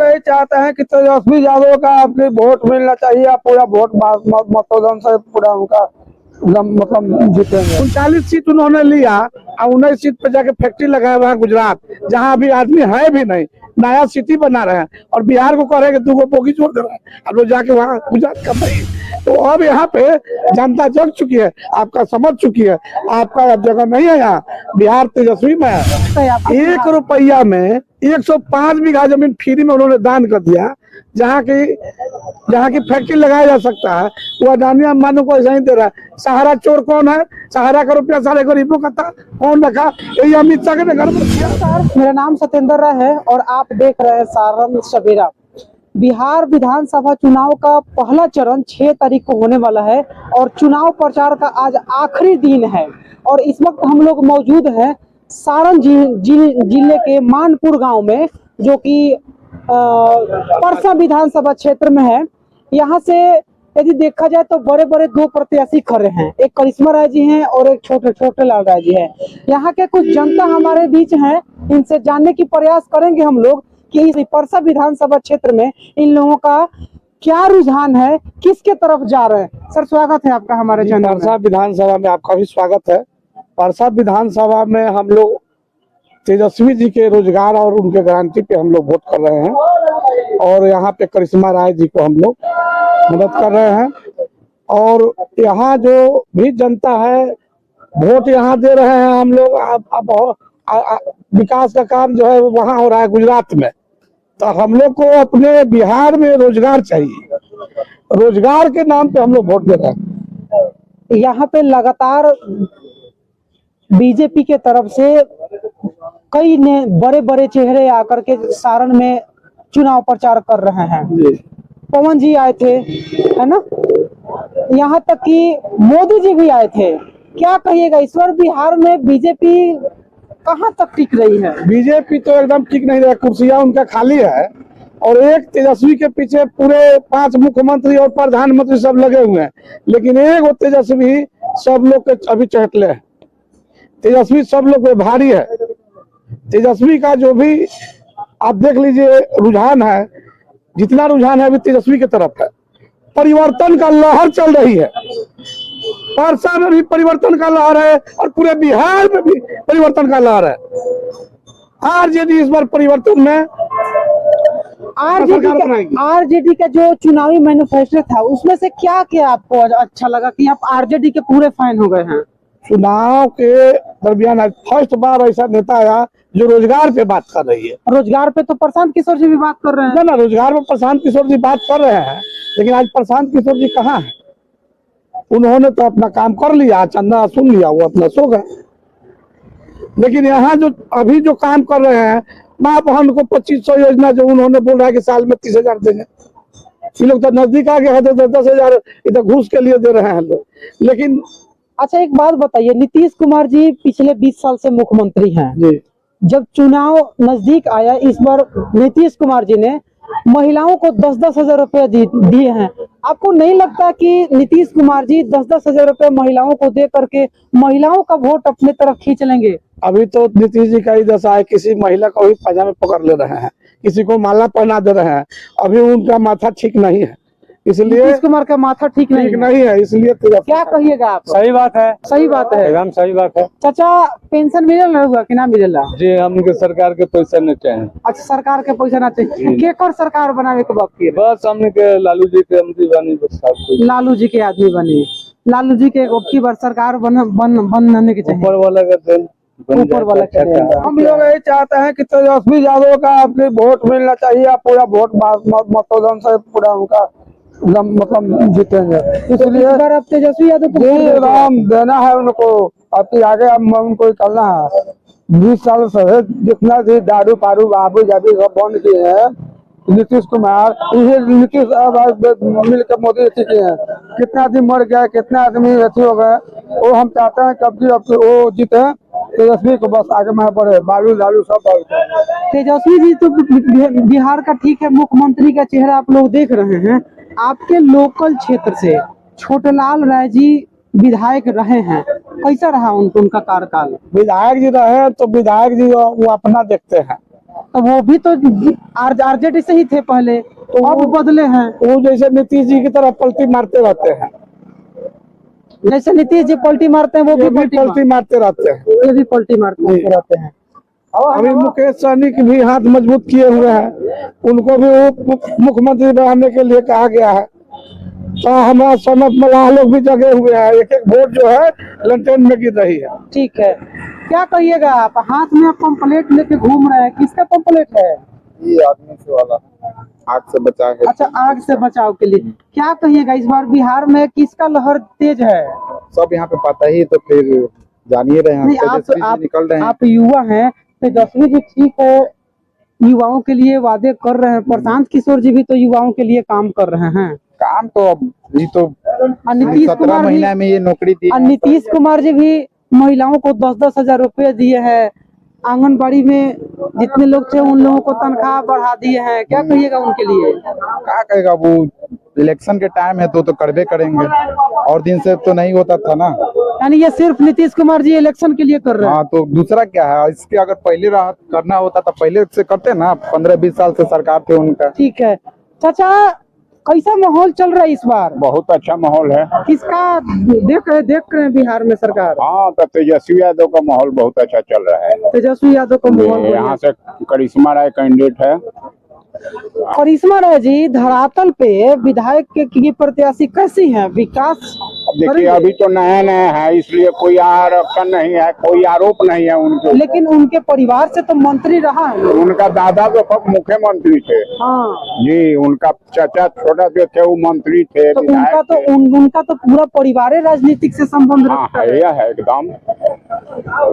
यही चाहते हैं कि तेजस्वी यादव का अपनी वोट मिलना चाहिए, पूरा वोट मतदान से पूरा उनका मतलब जीतेंगे। 39 सीट उन्होंने लिया और 19 सीट पे जाके फैक्ट्री लगाया हुआ है गुजरात, जहाँ अभी आदमी है भी नहीं, नया सिटी बना रहे हैं और बिहार को कह रहे हैं कि 2 बोगी छोड़ दे रहा है, अब लोग जाके वहाँ गुजरात कर रही है। तो अब यहाँ पे जनता जग चुकी है, आपका समझ चुकी है, आपका अब जगह नहीं है यहाँ। बिहार तेजस्वी में है। 1 रुपया में 105 बीघा जमीन फ्री में उन्होंने दान कर दिया, जहाँ की फैक्ट्री लगाया जा सकता है, वो अडानी अंबानी को ऐसा ही दे रहा है। सहारा चोर कौन है? सहारा का रुपया सारे गरीबों का था, कौन रखा? यही अमित शाह के घर में किया। मेरा नाम सत्येंद्र राय है और आप देख रहे हैं सारण सवेरा। बिहार विधानसभा चुनाव का पहला चरण 6 तारीख को होने वाला है और चुनाव प्रचार का आज आखिरी दिन है और इस वक्त हम लोग मौजूद हैं सारण जिले के मानपुर गांव में, जो कि परसा विधानसभा क्षेत्र में है। यहाँ से यदि देखा जाए तो बड़े बड़े 2 प्रत्याशी खड़े हैं, एक करिश्मा राय जी हैं और एक छोटे लाल राय जी हैं। यहाँ के कुछ जनता हमारे बीच हैं, इनसे जानने की प्रयास करेंगे हम लोग कि इस परसा विधानसभा क्षेत्र में इन लोगों का क्या रुझान है, किसके तरफ जा रहे हैं। सर स्वागत है आपका हमारे चैनल में। परसा विधानसभा में आपका भी स्वागत है। परसा विधानसभा में हम लोग तेजस्वी जी के रोजगार और उनके गारंटी पे हम लोग वोट कर रहे हैं और यहाँ पे करिश्मा राय जी को हम लोग मदद कर रहे हैं। और यहाँ जो भी जनता है वोट यहाँ दे रहे हैं हम लोग। अब विकास का काम जो है वहाँ हो रहा है गुजरात में, तो हम लोग को अपने बिहार में रोजगार चाहिए, रोजगार के नाम पे हम लोग वोट दे रहे हैं। यहाँ पे लगातार बीजेपी के तरफ से कई ने बड़े बड़े चेहरे आकर के सारण में चुनाव प्रचार कर रहे हैं। पवन जी आए थे, है ना, यहाँ तक कि मोदी जी भी आए थे। क्या कहिएगा, इस बार बिहार में बीजेपी कहाँ तक टिक रही है? बीजेपी तो एकदम ठीक नहीं रहा, कुर्सियां उनका खाली है और एक तेजस्वी के पीछे पूरे 5 मुख्यमंत्री और प्रधानमंत्री सब लगे हुए हैं, लेकिन एक तेजस्वी सब लोग के अभी चहटले है। तेजस्वी सब लोग पे भारी है। तेजस्वी का जो भी आप देख लीजिए रुझान है, जितना रुझान है अभी तेजस्वी की तरफ है। परिवर्तन का लहर चल रही है, परसा में भी परिवर्तन का लहर है और पूरे बिहार में भी परिवर्तन का लहर है। आरजेडी इस बार परिवर्तन में आरजेडी का जो चुनावी मैनिफेस्टो था उसमें से क्या क्या आपको अच्छा लगा कि आप आरजेडी के पूरे फैन हो गए हैं? चुनाव के दरमियान आज फर्स्ट बार ऐसा नेता आया जो रोजगार पे बात कर रही है। रोजगार पे तो प्रशांत किशोर जी भी बात कर रहे हैं ना, रोजगार में प्रशांत किशोर जी बात कर रहे हैं, लेकिन आज प्रशांत किशोर जी कहाँ है? उन्होंने तो अपना काम कर लिया, चंदा सुन लिया, वो अपना सो गए। लेकिन यहाँ जो अभी जो काम कर रहे हैं, माँ बहन को 2500 योजना जो उन्होंने बोल रहा है कि साल में 30,000 देंगे, ये लोग तो नजदीक आ गए हैं, 10,000 इधर घूस के लिए दे रहे हैं लोग। लेकिन अच्छा एक बात बताइए, नीतीश कुमार जी पिछले 20 साल से मुख्यमंत्री हैं जी। जब चुनाव नजदीक आया इस बार नीतीश कुमार जी ने महिलाओं को 10-10 हजार रुपए दिए हैं। आपको नहीं लगता कि नीतीश कुमार जी 10-10 हजार रुपए महिलाओं को दे करके महिलाओं का वोट अपने तरफ खींच लेंगे? अभी तो नीतीश जी का ही दशा है, किसी महिला को भी पजामे पकड़ ले रहे हैं, किसी को माला पहना दे रहे हैं। अभी उनका माथा ठीक नहीं है, इसलिए नीतीश कुमार का माथा ठीक नहीं है, इसलिए क्या कहिएगा आप? सही बात है, सही बात है, एकदम सही बात है। चाचा पेंशन मिल रहा कि ना मिलेला? जी हमके सरकार के पैसा नहीं चाहिए। अच्छा सरकार के पैसा ना चाहिए, केकर सरकार बनावे के बात की? बस हमने के लालू जी के आदमी बनी, बस लालू जी के आदमी बनी, लालू जी के की बार सरकार बनने के चाहिए। ऊपर वाला का देन, ऊपर वाला क्या? हम लोग यही चाहते हैं कि तेजस्वी यादव का अपनी वोट मिलना चाहिए, पूरा वोट मतदान से पूरा उनका मतलब जीतेंगे। इसलिए आप तेजस्वी यादव को राम देना है उनको, अभी आगे हम उनको करना है। 20 साल से जितना भी दारू पारू बाबू जाबी सब बंद किए हैं नीतीश कुमार, ये नीतीश मिल के मोदी किए हैं। कितना आदमी मर गया, कितना आदमी अथी हो गए, वो हम चाहते हैं कब वो जीते, तेजस्वी को बस आगे में बढ़े, बालू लालू सब। तेजस्वी जी तो बिहार का ठीक है, मुख्यमंत्री का चेहरा आप लोग देख रहे हैं। आपके लोकल क्षेत्र से छोटेलाल राय जी विधायक रहे हैं, कैसा रहा उनका कार्यकाल? विधायक जी रहे तो विधायक जी वो अपना देखते हैं, तो वो भी तो आरजेडी से ही थे पहले, तो अब बदले हैं। वो जैसे नीतीश जी की तरह पलटी मारते रहते हैं, जैसे नीतीश जी पलटी मारते हैं वो भी पलटी मारते रहते हैं, ये भी पलटी मारते रहते हैं। अभी मुकेश सहनी के भी हाथ मजबूत किए हुए हैं, उनको भी मुख्यमंत्री बनाने के लिए कहा गया है। तो हमारा सनत मलाह लोग भी जगे हुए हैं, एक एक वोट जो है लंटेन में गिर रही है। ठीक है, क्या कहिएगा आप? हाथ में आप पंपलेट लेके घूम रहे हैं, किसका पंपलेट है? ये आदमी से वाला, आग से बचाव है। अच्छा, आग से बचाव के लिए क्या कहिएगा? इस बार बिहार में किसका लहर तेज है? सब यहाँ पे पता ही, तो फिर जानिए रहे हैं। नहीं, आप निकल रहे हैं। आप युवा हैं, तेजस्वी जी ठीक है, युवाओं के लिए वादे कर रहे हैं, प्रशांत किशोर जी भी तो युवाओं के लिए काम कर रहे हैं। काम तो अब ये तो नीतीश 17 कुमार महीना में ये नौकरी दी। नीतीश कुमार जी भी महिलाओं को 10-10 हजार रुपए दिए हैं, आंगनबाड़ी में जितने लोग थे उन लोगों को तनख्वाह बढ़ा दिए हैं। क्या कहिएगा उनके लिए? क्या कहेगा, वो इलेक्शन के टाइम है तो करबे करेंगे, और दिन से तो नहीं होता था ना। यानी ये सिर्फ नीतीश कुमार जी इलेक्शन के लिए कर रहे हैं? हाँ, तो दूसरा क्या है, इसके अगर पहले राहत करना होता तो पहले से करते ना। 15-20 साल से सरकार थे उनका। ठीक है चाचा, कैसा माहौल चल रहा है इस बार? बहुत अच्छा माहौल है। किसका देख रहे हैं बिहार में सरकार? हाँ, तो तेजस्वी यादव का माहौल बहुत अच्छा चल रहा है। तेजस्वी यादव का माहौल यहाँ से करिश्मा राय कैंडिडेट है। करिश्मा राय जी धरातल पे विधायक के प्रत्याशी कैसी हैं? विकास देखिए, करेंगे? अभी तो नया नया है, इसलिए कोई आरक्षण नहीं है, कोई आरोप नहीं है उनके। लेकिन उनके परिवार से तो मंत्री रहा है। उनका दादा तो मुख्यमंत्री थे। हाँ, जी, उनका चाचा छोटा जो थे वो मंत्री थे, तो विधायक थे। उनका तो पूरा परिवार राजनीतिक से संबंध हाँ, रखता है। है एकदम।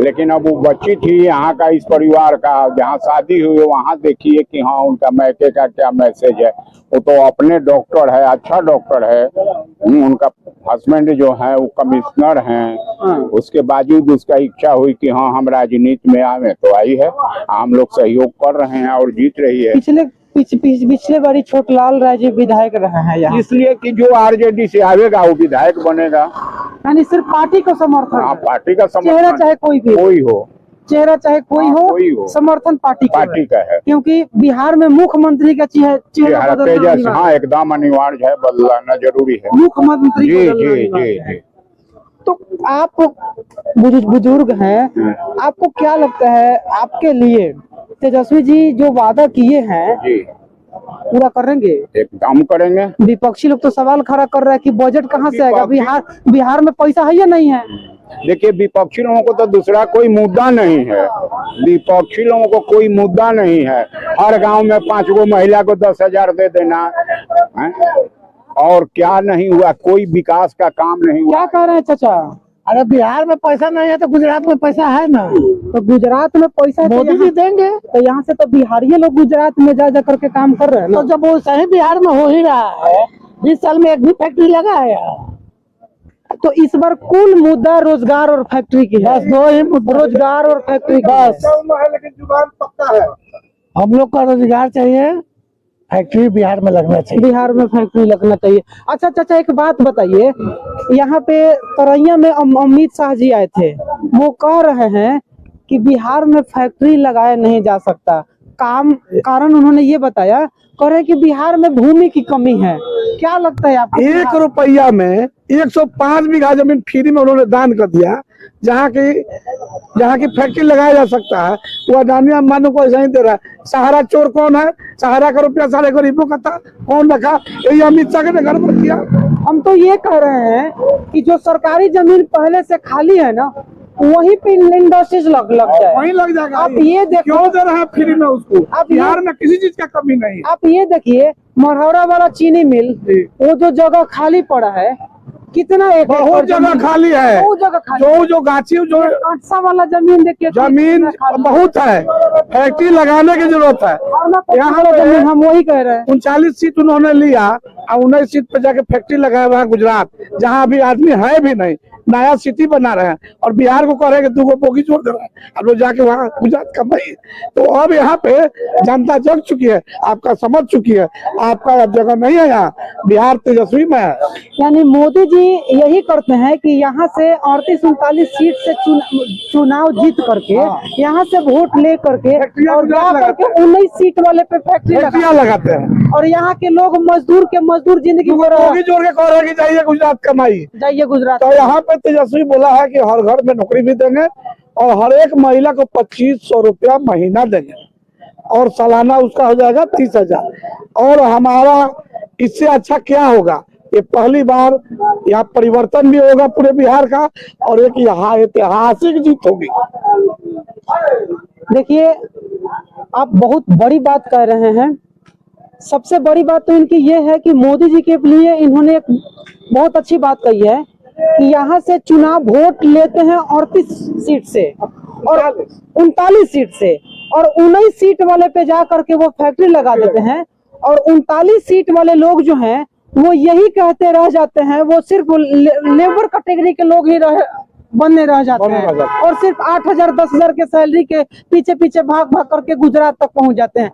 लेकिन अब वो बच्ची थी यहाँ का, इस परिवार का, जहाँ शादी हुई वहाँ देखिए कि हाँ उनका मैके का क्या मैसेज है। वो तो अपने डॉक्टर है, अच्छा डॉक्टर है। उनका हस्बैंड जो है वो कमिश्नर हैं। उसके बावजूद उसका इच्छा हुई कि हाँ हम राजनीति में आवे, तो आई है। हम लोग सहयोग कर रहे हैं और जीत रही है। पिछले बारी छोटलाल राय जी विधायक रहे हैं यहाँ, इसलिए कि जो आरजेडी से आवेगा वो विधायक बनेगा। यानी सिर्फ पार्टी को समर्थन हाँ, है। पार्टी का चेहरा समर्थन, चाहे कोई भी हो, चेहरा चाहे कोई कोई हो, हो। समर्थन पार्टी का है। क्योंकि बिहार में मुख्यमंत्री का चेहरा बदलना तेजस, अनिवार्य हाँ एकदम अनिवार्य है, बदलाना जरूरी है। है। मुख्यमंत्री जी बदलना जी अनिवार्य जी है। जी। तो आप बुजुर्ग हैं, आपको क्या लगता है आपके लिए तेजस्वी जी जो वादा किए हैं जी पूरा करेंगे? एकदम करेंगे। विपक्षी लोग तो सवाल खड़ा कर रहे हैं कि बजट कहाँ से आएगा? बिहार में पैसा है या नहीं है? देखिए, विपक्षी लोगों को तो दूसरा कोई मुद्दा नहीं है। विपक्षी लोगों को कोई मुद्दा नहीं है। हर गांव में 5 गो महिला को 10,000 दे देना है? और क्या नहीं हुआ, कोई विकास का काम नहीं हुआ। क्या कह रहे हैं चाचा? अरे बिहार में पैसा नहीं है तो गुजरात में पैसा है ना। तो गुजरात में पैसा मोदी जी देंगे। तो यहाँ से तो बिहारी लोग गुजरात में जा करके काम कर रहे हैं ना। तो जब वो सही बिहार में हो ही रहा है, 20 साल में एक भी फैक्ट्री लगा है तो इस बार कुल मुद्दा रोजगार और फैक्ट्री की है। बस 2 ही मुद्दा, रोजगार और फैक्ट्री बस। लेकिन जुबान पक्का है। हम लोग का रोजगार चाहिए, फैक्ट्री बिहार में लगना चाहिए। बिहार में फैक्ट्री लगना चाहिए। अच्छा चाचा, एक बात बताइए, यहाँ पे तरैया में अमित शाह जी आए थे, वो कह रहे हैं कि बिहार में फैक्ट्री लगाया नहीं जा सकता। कारण उन्होंने ये बताया, कह रहे हैं कि बिहार में भूमि की कमी है। क्या लगता है आपको? 1 रुपया में 105 बीघा जमीन फ्री में उन्होंने दान कर दिया। जहाँ की फैक्ट्री लगाया जा सकता है वो अडानी अंबानी को ऐसा ही दे रहा है। सहारा चोर कौन है? सहारा का रुपया सारे गरीबों का था, कौन रखा? यही अमित शाह ने गड़बड़ किया। हम तो ये कह रहे हैं कि जो सरकारी जमीन पहले से खाली है ना, वहीं पे इंडस्ट्रीज लग जाए, वहीं लग जाएगा। आप ये देखो, क्यों दे रहे हैं फ्री में उसको? आप बिहार में किसी चीज का कमी नहीं है। आप ये देखिए, मरहौरा वाला चीनी मिल, वो जो जगह खाली पड़ा है, कितना एकड़? बहुत जगह खाली है। बहुत जगह खाली। जो गाछी जो कटसा वाला जमीन देखिए, जमीन बहुत है, फैक्ट्री लगाने की जरूरत है। यहाँ जमीन हम वही कह रहे हैं। 39 सीट उन्होंने लिया और 19 सीट पे जाके फैक्ट्री लगाया हुआ है गुजरात, जहाँ अभी आदमी है भी नहीं। नया सिटी बना रहे हैं और बिहार को कह रहे हैं कि 2 बोगी जोड़ दे रहे हैं, अब लोग जाके वहाँ गुजरात कमाइए। तो अब यहाँ पे जनता जग चुकी है, आपका समझ चुकी है, आपका अब जगह नहीं है यहाँ, बिहार तेजस्वी में है। यानी मोदी जी यही करते हैं कि यहाँ से 38-39 सीट से चुनाव जीत करके यहाँ से वोट ले करके और जा करके 19 सीट वाले पे फैक्ट्री लगाते हैं और यहाँ के लोग मजदूर जिंदगी बोगी जोड़ के कह रहे हैं कि जाइए गुजरात कमाइए। जाइए गुजरात। तो यहाँ पे तेजस्वी बोला है कि हर घर में नौकरी भी देंगे और हर एक महिला को 2500 रुपया महीना देंगे और सालाना उसका हो जाएगा 30,000। और हमारा इससे अच्छा क्या होगा, ये पहली बार यहाँ परिवर्तन भी होगा पूरे बिहार का और एक यहाँ ऐतिहासिक जीत होगी। देखिए आप बहुत बड़ी बात कह रहे हैं। सबसे बड़ी बात तो इनकी ये है कि मोदी जी के लिए इन्होंने एक बहुत अच्छी बात कही है कि यहाँ से चुनाव वोट लेते हैं 38 सीट से और 39 सीट से और 19 सीट वाले पे जा करके वो फैक्ट्री लगा देते हैं और 39 सीट वाले लोग जो हैं वो यही कहते रह जाते हैं, वो सिर्फ लेबर कैटेगरी के लोग ही बनने रह जाते हैं और सिर्फ 8,000 10,000 के सैलरी के पीछे भाग करके गुजरात तक पहुंच जाते हैं।